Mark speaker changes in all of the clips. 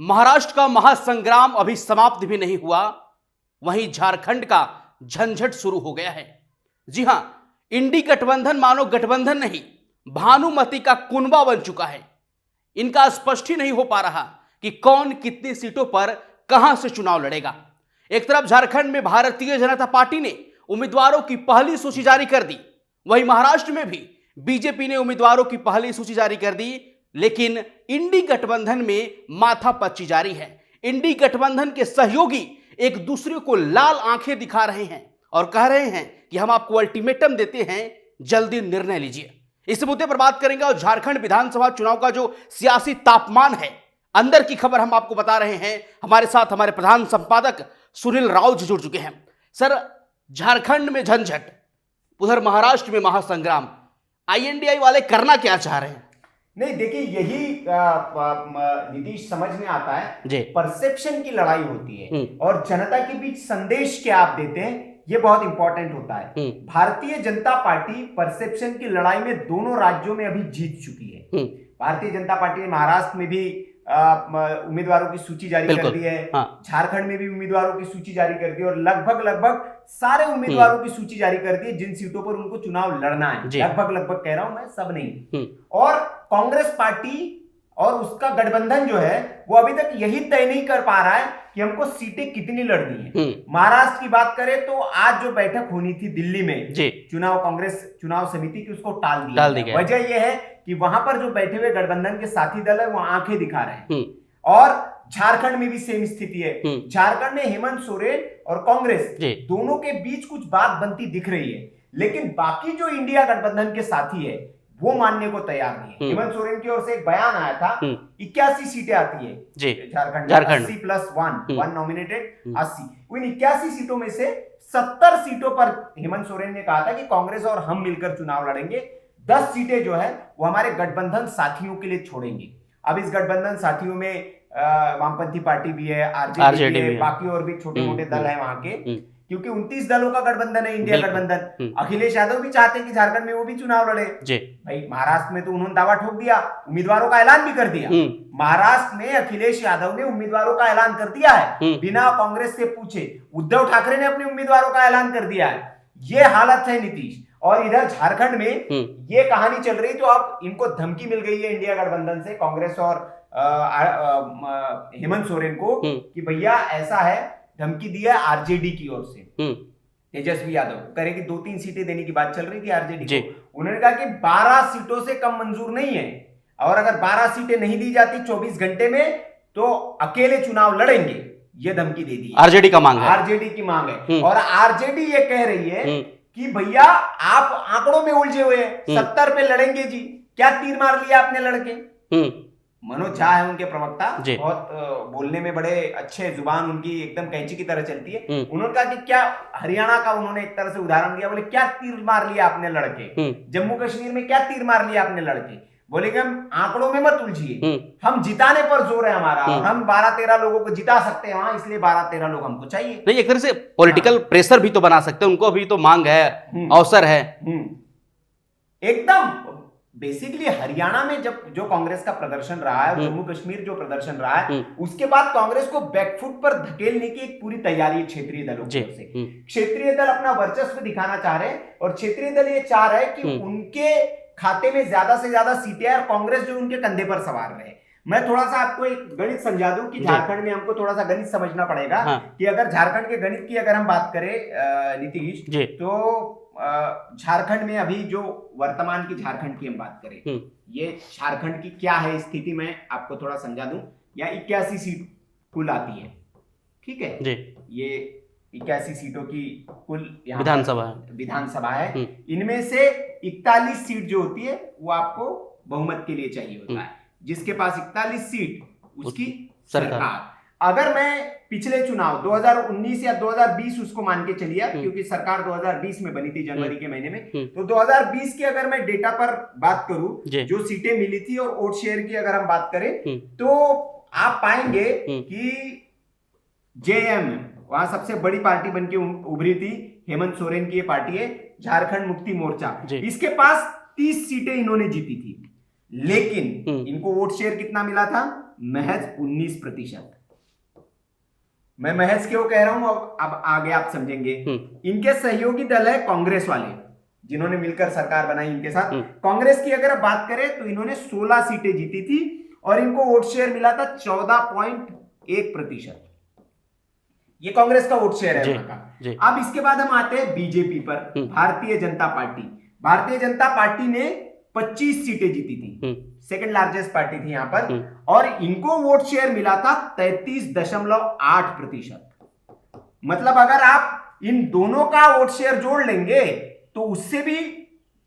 Speaker 1: महाराष्ट्र का महासंग्राम अभी समाप्त भी नहीं हुआ, वहीं झारखंड का झंझट शुरू हो गया है। जी हां, इंडी गठबंधन मानो गठबंधन नहीं, भानुमति का कुनबा बन चुका है। इनका स्पष्ट ही नहीं हो पा रहा कि कौन कितनी सीटों पर कहां से चुनाव लड़ेगा। एक तरफ झारखंड में भारतीय जनता पार्टी ने उम्मीदवारों की पहली सूची जारी कर दी, वहीं महाराष्ट्र में भी बीजेपी ने उम्मीदवारों की पहली सूची जारी कर दी, लेकिन इंडी गठबंधन में माथापच्ची जारी है। इंडी गठबंधन के सहयोगी एक दूसरे को लाल आंखें दिखा रहे हैं और कह रहे हैं कि हम आपको अल्टीमेटम देते हैं, जल्दी निर्णय लीजिए। इस मुद्दे पर बात करेंगे और झारखंड विधानसभा चुनाव का जो सियासी तापमान है, अंदर की खबर हम आपको बता रहे हैं। हमारे साथ हमारे प्रधान संपादक सुनील राव जी जुड़ चुके हैं। सर, झारखंड में झंझट, उधर महाराष्ट्र में महासंग्राम, आईएनडीआई वाले करना क्या चाह रहे हैं?
Speaker 2: नहीं, देखिए, यही नीतीश समझ में आता है।
Speaker 1: जी।
Speaker 2: परसेप्शन की लड़ाई होती है और जनता के बीच संदेश क्या आप देते हैं, ये बहुत इंपॉर्टेंट होता है। भारतीय जनता पार्टी परसेप्शन की लड़ाई में दोनों राज्यों में अभी जीत चुकी है। भारतीय जनता पार्टी ने महाराष्ट्र में भी उम्मीदवारों की सूची जारी कर दी है, झारखंड में भी उम्मीदवारों की सूची जारी कर दी और लगभग सारे उम्मीदवारों की सूची जारी कर दी जिन सीटों पर उनको चुनाव लड़ना है। लगभग कह रहा हूं मैं, सब नहीं। और कांग्रेस पार्टी और उसका गठबंधन जो है वो अभी तक यही तय नहीं कर पा रहा है कि हमको सीटें कितनी लड़नी है। महाराष्ट्र की बात करें तो आज जो बैठक होनी थी दिल्ली में कांग्रेस चुनाव समिति की, उसको टाल दिया। वजह यह है कि वहां पर जो बैठे हुए गठबंधन के साथी दल है वो आंखें दिखा रहे हैं। और झारखंड में भी सेम स्थिति है। झारखंड में हेमंत सोरेन और कांग्रेस दोनों के बीच कुछ बात बनती दिख रही है, लेकिन बाकी जो इंडिया गठबंधन के साथी है वो मानने को तैयार नहीं है। हेमंत सोरेन की ओर से एक बयान आया था, 81 सीटें आती है झारखंड, 80+1 नॉमिनेटेड 80। उन 81 सीटों में से 70 सीटों पर हेमंत सोरेन ने कहा था कि कांग्रेस और हम मिलकर चुनाव लड़ेंगे। 10 सीटें जो है वो हमारे गठबंधन साथियों के लिए छोड़ेंगे। अब इस गठबंधन साथियों में वामपंथी पार्टी भी है, आरजेडी भी है, बाकी और भी छोटे मोटे दल है वहां के, क्योंकि 29 दलों का गठबंधन है इंडिया गठबंधन। अखिलेश यादव भी चाहते हैं कि झारखंड में वो भी चुनाव लड़े। भाई, महाराष्ट्र में तो उन्होंने दावा ठोक दिया, उम्मीदवारों का ऐलान भी कर दिया। महाराष्ट्र में अखिलेश यादव ने उम्मीदवारों का ऐलान कर दिया है बिना कांग्रेस से पूछे। उद्धव ठाकरे ने अपने उम्मीदवारों का ऐलान कर दिया है। ये हालत है नीतीश। और इधर झारखंड में ये कहानी चल रही, तो अब इनको धमकी मिल गई है इंडिया गठबंधन से, कांग्रेस और हेमंत सोरेन को, कि भैया ऐसा है, धमकी दिया है आरजेडी की ओर से। तेजस्वी यादव कह रहे कि 2-3 सीटें देने की बात चल रही थी आरजेडी को। उन्होंने कहा कि 12 सीटों से कम मंजूर नहीं है, और अगर 12 सीटें नहीं दी जाती 24 घंटे में तो अकेले चुनाव लड़ेंगे। ये धमकी दे दी।
Speaker 1: आरजेडी का मांग है,
Speaker 2: आरजेडी की मांग है। और आरजेडी ये कह रही है कि भैया आप आंकड़ों में उलझे हुए हैं, 70 पे लड़ेंगे जी, क्या तीर मार लिया आपने लड़के। मनोज झा है उनके प्रवक्ता, बहुत बोलने में बड़े अच्छे, जुबान उनकी एकदम कैंची की तरह चलती है। उन्होंने कहा कि क्या, हरियाणा का उन्होंने एक तरह से उदाहरण दिया, बोले क्या तीर मार लिया आपने लड़के, जम्मू कश्मीर में क्या तीर मार लिया आपने लड़के। बोले कि हम आंकड़ों में मत उलझिए, हम जिताने पर जोर है हमारा, और हम 12-13 लोगों को जिता सकते हैं वहां, इसलिए 12-13 लोग हमको चाहिए।
Speaker 1: नहीं, एक तरह से पॉलिटिकल प्रेशर भी तो बना सकते हैं, उनको भी तो मांग है, अवसर है।
Speaker 2: एकदम बेसिकली हरियाणा में जब जो कांग्रेस का प्रदर्शन रहा है, जम्मू कश्मीर जो प्रदर्शन रहा है, उसके बाद कांग्रेस को बैकफुट पर धकेलने की एक पूरी तैयारी है क्षेत्रीय दलों की ओर से। क्षेत्रीय दल अपना वर्चस्व दिखाना चाह रहे हैं, और क्षेत्रीय दल ये चाह रहे हैं कि उनके खाते में ज्यादा से ज्यादा सीटें, और कांग्रेस जो उनके कंधे पर सवार रहे। मैं थोड़ा सा आपको एक गणित समझा दूं कि झारखंड में हमको थोड़ा सा गणित समझना पड़ेगा। कि अगर झारखंड के गणित की अगर हम बात करें नीतीश, तो झारखंड में अभी जो वर्तमान की झारखंड की हम बात करें, ये झारखंड की क्या है स्थिति, मैं आपको थोड़ा समझा दूं। यहाँ 81 सीट कुल आती है, ठीक है जी। ये 81 सीटों की कुल विधानसभा है। इनमें से 41 सीट जो होती है वो आपको बहुमत के लिए चाहिए होता है। जिसके पास 41 सीट उसकी सरकार। अगर मैं पिछले चुनाव 2019 या 2020 उसको मान के चलिए, क्योंकि सरकार 2020 में बनी थी जनवरी के महीने में, तो 2020 के अगर मैं डेटा पर बात करूं, जो सीटें मिली थी और वोट शेयर की अगर हम बात करें, तो आप पाएंगे कि जेएम वहां सबसे बड़ी पार्टी बनके उभरी थी, हेमंत सोरेन की ये पार्टी है, झारखंड मुक्ति मोर्चा। इसके पास 30 सीटें इन्होंने जीती थी, लेकिन इनको वोट शेयर कितना मिला था? महज 19%। मैं महज क्यों कह रहा हूं अब आगे आप समझेंगे। इनके सहयोगी दल है कांग्रेस वाले, जिन्होंने मिलकर सरकार बनाई इनके साथ। कांग्रेस की अगर बात करें तो इन्होंने 16 सीटें जीती थी और इनको वोट शेयर मिला था 14.1%। ये कांग्रेस का वोट शेयर है वहां का। अब इसके बाद हम आते हैं बीजेपी पर, भारतीय जनता पार्टी। भारतीय जनता पार्टी ने 25 सीटें जीती थी, सेकंड लार्जेस्ट पार्टी थी यहां पर, और इनको वोट शेयर मिला था 33.8%। मतलब अगर आप इन दोनों का वोट शेयर जोड़ लेंगे तो उससे भी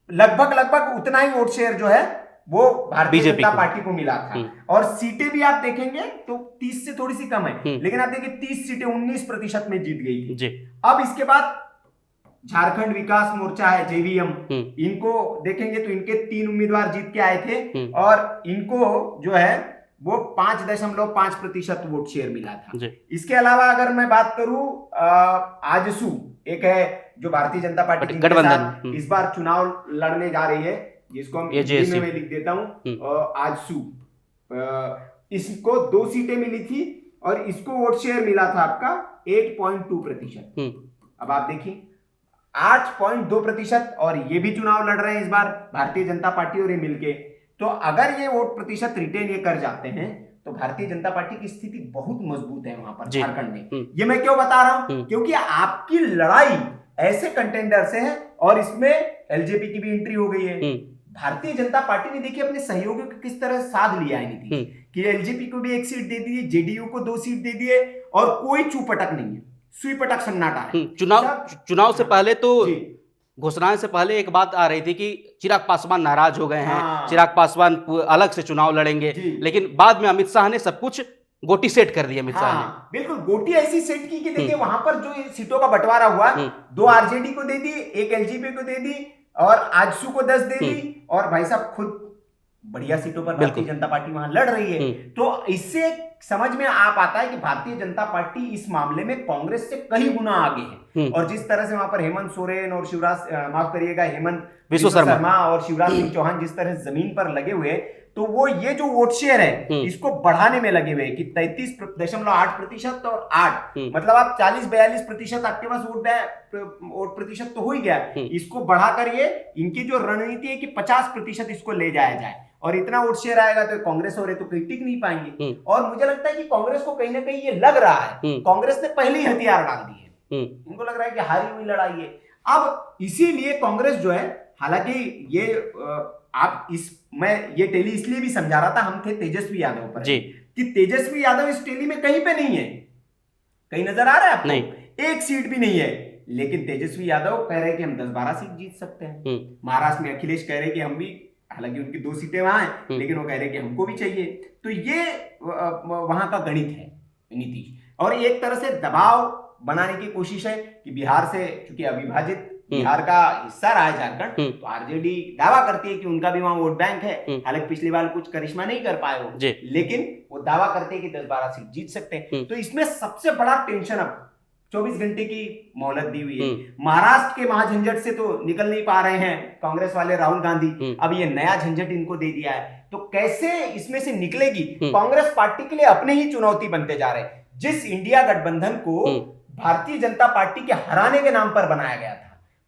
Speaker 2: लगभग उतना ही वोट शेयर जो है वो भारतीय जनता पार्टी को मिला था। और सीटें भी आप देखेंगे तो 30 से थोड़ी सी कम है, लेकिन आप देखिए 30 सीटें 19% में जीत गई थी। अब इसके बाद झारखंड विकास मोर्चा है, जेवीएम, इनको देखेंगे तो इनके 3 उम्मीदवार जीत के आए थे और इनको जो है वो 5.5% वोट शेयर मिला था। इसके अलावा अगर मैं बात करूं आजसू एक है जो भारतीय जनता पार्टी गठबंधन इस बार चुनाव लड़ने जा रही है, जिसको हम हिंदी में लिख देता हूं आजसू। इसको 2 सीटें मिली थी और इसको वोट शेयर मिला था आपका 8.2%। अब आप देखिए 8.2%, और ये भी चुनाव लड़ रहे हैं इस बार भारतीय जनता पार्टी और ये मिलके। तो अगर ये वोट प्रतिशत रिटेन ये कर जाते हैं तो भारतीय जनता पार्टी की स्थिति बहुत मजबूत है वहां पर झारखंड में। ये मैं क्यों बता रहा हूं, क्योंकि आपकी लड़ाई ऐसे कंटेंडर से है और इसमें एलजेपी की भी एंट्री हो गई है। भारतीय जनता पार्टी ने देखिए अपने सहयोगियों को किस तरह साध लिया है नीतीश, कि एलजेपी को भी 1 सीट दे दी, जेडीयू को 2 सीट दे दिए और कोई चूपटक नहीं है, सुई पटक सन्नाटा है।
Speaker 1: चुनाव से पहले तो घोषणाएं से पहले एक बात आ रही थी कि चिराग पासवान नाराज हो गए हैं, चिराग पासवान अलग से चुनाव लड़ेंगे, लेकिन बाद में अमित शाह ने सब कुछ गोटी सेट कर दी। अमित शाह ने बिल्कुल
Speaker 2: गोटी ऐसी सेट की कि देखिए वहां पर जो सीटों का बंटवारा हुआ, 2 आरजेडी को दे दी, 1 एलजेपी को दे दी और आजसू को 10 दे दी, और भाई साहब खुद बढ़िया सीटों पर भारतीय जनता पार्टी वहां लड़ रही है। तो इससे समझ में आ पाता है कि भारतीय जनता पार्टी इस मामले में कांग्रेस से कई गुना आगे है। और जिस तरह से वहां पर हेमंत सोरेन और हेमंत विश्व शर्मा और शिवराज सिंह चौहान जिस तरह जमीन पर लगे हुए, तो वो ये जो वोट शेयर है इसको बढ़ाने में लगे हुए कि 33.8% और 8, मतलब आप 40-42% आपके पास वोट प्रतिशत तो हो ही गया। इसको बढ़ाकर ये इनकी जो रणनीति है कि 50% इसको ले जाया जाए, और इतना वोट शेयर आएगा तो कांग्रेस और तो कहीं टिक नहीं पाएंगे। और मुझे लगता है कि कांग्रेस को कहीं ना कहीं ये लग रहा है, कांग्रेस ने पहले ही हथियार डाल दिए, इनको लग रहा है कि हारी हुई लड़ाई है। अब इसीलिए कांग्रेस जो है, हालांकि ये आप मैं ये टेली इसलिए भी समझा रहा था, हम थे तेजस्वी यादव पर कि तेजस्वी यादव इस टेली में कहीं पे नहीं है, कहीं नजर आ रहा है आपको? नहीं, 1 सीट भी नहीं है। लेकिन तेजस्वी यादव कह रहे हैं कि हम 10-12 सीट जीत सकते हैं। महाराष्ट्र में अखिलेश कह रहे हैं कि हम भी, हालांकि उनकी 2 सीटें वहां हैं, लेकिन वो कह रहे हैं कि हमको भी चाहिए। तो ये वहां का गणित है नीतीश, और एक तरह से दबाव बनाने की कोशिश है कि बिहार से, चूंकि अविभाजित बिहार का हिस्सा रहा है झारखंड, तो आरजेडी दावा करती है कि उनका भी वहां वोट बैंक है। हालांकि पिछली बार कुछ करिश्मा नहीं कर पाए हो, लेकिन वो दावा करते हैं कि 10-12 सीट जीत सकते हैं। तो इसमें सबसे बड़ा टेंशन अब 24 घंटे की मोहलत दी हुई है। महाराष्ट्र के महाझंझट से तो निकल नहीं पा रहे हैं कांग्रेस वाले राहुल गांधी, अब ये नया झंझट इनको दे दिया है। तो कैसे इसमें से निकलेगी कांग्रेस पार्टी के लिए अपने ही चुनौती बनते जा रहे हैं। जिस इंडिया गठबंधन को भारतीय जनता पार्टी के हराने के नाम पर बनाया गया था,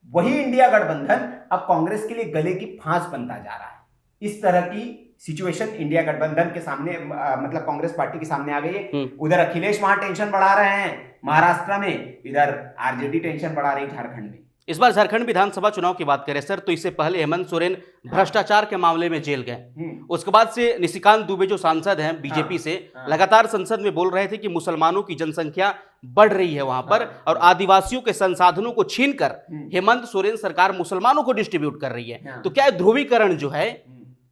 Speaker 2: वही इंडिया गठबंधन अब कांग्रेस के लिए गले की फांस बनता जा रहा है। इस तरह की सिचुएशन इंडिया गठबंधन के सामने, मतलब कांग्रेस पार्टी के सामने आ गई है। उधर अखिलेश वहां टेंशन बढ़ा रहे हैं महाराष्ट्र में, इधर आरजेडी टेंशन बढ़ा रही झारखंड में।
Speaker 1: इस बार झारखंड विधानसभा चुनाव की बात करें सर, तो इससे पहले हेमंत सोरेन भ्रष्टाचार के मामले में जेल गए। उसके बाद से निशिकांत दुबे जो सांसद हैं बीजेपी से, लगातार संसद में बोल रहे थे कि मुसलमानों की जनसंख्या बढ़ रही है वहां पर, और आदिवासियों के संसाधनों को छीनकर हेमंत सोरेन सरकार मुसलमानों को डिस्ट्रीब्यूट कर रही है। तो क्या ध्रुवीकरण जो है,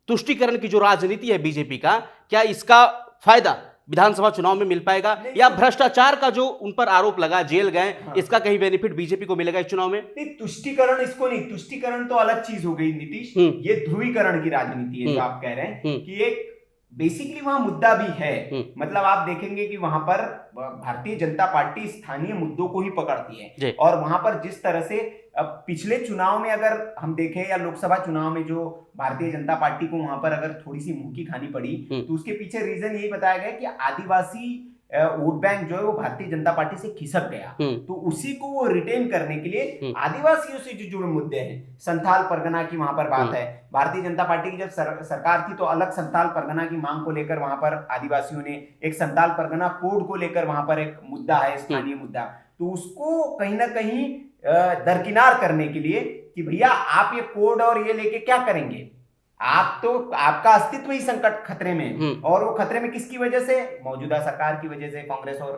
Speaker 1: तुष्टीकरण की जो राजनीति है बीजेपी का, क्या इसका फायदा विधानसभा चुनाव में मिल पाएगा, या भ्रष्टाचार का जो उन पर आरोप लगा, जेल गए, इसका कहीं बेनिफिट बीजेपी को मिलेगा इस चुनाव में?
Speaker 2: नहीं, तुष्टीकरण इसको नहीं, तुष्टीकरण तो अलग चीज हो गई नीतीश। ये ध्रुवीकरण की राजनीति है जो आप कह रहे हैं, कि एक बेसिकली वहां मुद्दा भी है। मतलब आप देखेंगे कि वहां पर भारतीय जनता पार्टी स्थानीय मुद्दों को ही पकड़ती है, और वहां पर जिस तरह से अब पिछले चुनाव में अगर हम देखें या लोकसभा चुनाव में जो भारतीय जनता पार्टी को वहां पर अगर थोड़ी सी मुंह की खानी पड़ी तो उसके पीछे रीजन यही बताया गया कि आदिवासी वोट बैंक जो है वो भारतीय जनता पार्टी से खिसक गया, तो उसी को वो रिटेन करने के लिए आदिवासियों से जो जुड़े मुद्दे हैं, संथाल परगना की वहां पर बात है। भारतीय जनता पार्टी की जब सरकार थी तो अलग संथाल परगना की मांग को लेकर वहां पर आदिवासियों ने एक संथाल परगना कोड को लेकर वहां पर एक मुद्दा है, स्थानीय मुद्दा, तो उसको कहीं ना कहीं दरकिनार करने के लिए कि भैया आप ये कोड और ये लेके क्या करेंगे, आप तो आपका अस्तित्व ही संकट खतरे में, और वो खतरे में किसकी वजह से, मौजूदा सरकार की वजह से, कांग्रेस और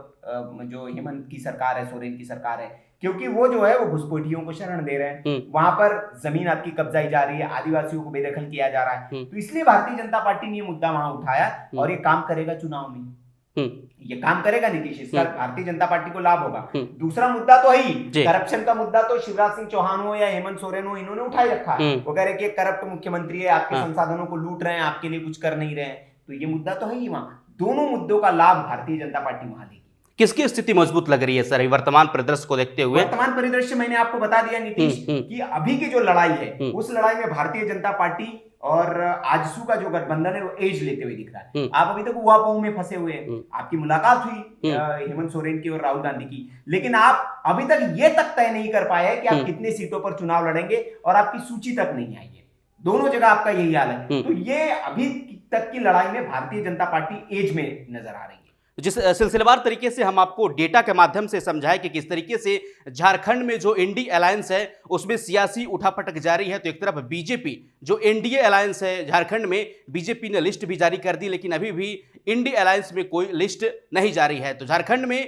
Speaker 2: जो हेमंत की सरकार है, सोरेन की सरकार है, क्योंकि वो जो है वो घुसपैठियों को शरण दे रहे हैं, वहां पर जमीन आपकी कब्जाई जा रही है, आदिवासियों को बेदखल किया जा रहा है, तो इसलिए भारतीय जनता पार्टी ने ये मुद्दा वहां उठाया और ये काम करेगा चुनाव में, ये काम करेगा नीतीश, इसका भारतीय जनता पार्टी को लाभ होगा। दूसरा मुद्दा तो है ही करप्शन का मुद्दा, तो शिवराज सिंह चौहान हो या हेमंत सोरेन हो, इन्होंने उठाई रखा है, वो कह रहे कि करप्ट मुख्यमंत्री है, आपके संसाधनों को लूट रहे हैं, आपके लिए कुछ कर नहीं रहे हैं, तो ये मुद्दा तो है ही वहां। दोनों मुद्दों का लाभ भारतीय जनता पार्टी वहां लेगी।
Speaker 1: किसकी स्थिति मजबूत लग रही है सर वर्तमान परिदृश्य को देखते हुए?
Speaker 2: वर्तमान परिदृश्य मैंने आपको बता दिया नीतीश कि अभी की जो लड़ाई है उस लड़ाई में भारतीय जनता पार्टी और आजसू का जो गठबंधन है वो एज लेते हुए दिख रहा है। आप अभी तक उहापोह में फंसे हुए हैं। आपकी मुलाकात हुई हेमंत सोरेन की और राहुल गांधी की, लेकिन आप अभी तक ये तक तय नहीं कर पाए कि आप कितने सीटों पर चुनाव लड़ेंगे और आपकी सूची तक नहीं आई है। दोनों जगह आपका यही हाल है। तो ये अभी तक की लड़ाई में भारतीय जनता पार्टी एज में नजर आ रही है।
Speaker 1: जिस सिलसिलेवार तरीके से हम आपको डेटा के माध्यम से समझाएं कि किस तरीके से झारखंड में जो इंडी अलायंस है उसमें सियासी उठापटक जारी है, तो एक तरफ बीजेपी जो एनडीए अलायंस है झारखंड में, बीजेपी ने लिस्ट भी जारी कर दी, लेकिन अभी भी इंडी अलायंस में कोई लिस्ट नहीं जारी है। तो झारखंड में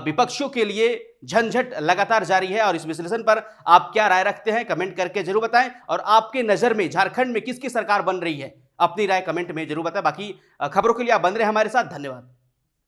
Speaker 1: विपक्षियों के लिए झंझट लगातार जारी है, और इस विश्लेषण पर आप क्या राय रखते हैं कमेंट करके जरूर बताएं, और आपके नज़र में झारखंड में किसकी सरकार बन रही है अपनी राय कमेंट में जरूर बताएं। बाकी खबरों के लिए आप बन रहे हमारे साथ। धन्यवाद।